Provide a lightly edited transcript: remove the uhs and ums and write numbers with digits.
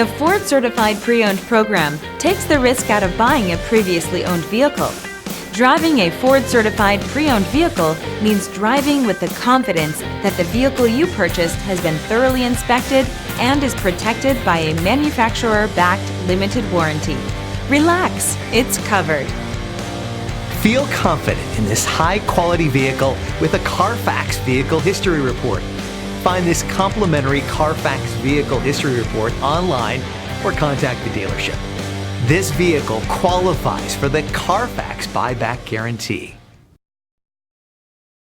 The Ford Certified Pre-Owned program takes the risk out of buying a previously owned vehicle. Driving a Ford Certified Pre-Owned vehicle means driving with the confidence that the vehicle you purchased has been thoroughly inspected and is protected by a manufacturer-backed limited warranty. Relax, it's covered. Feel confident in this high-quality vehicle with a Carfax Vehicle History Report. Find this complimentary Carfax Vehicle History Report online or contact the dealership. This vehicle qualifies for the Carfax Buyback Guarantee.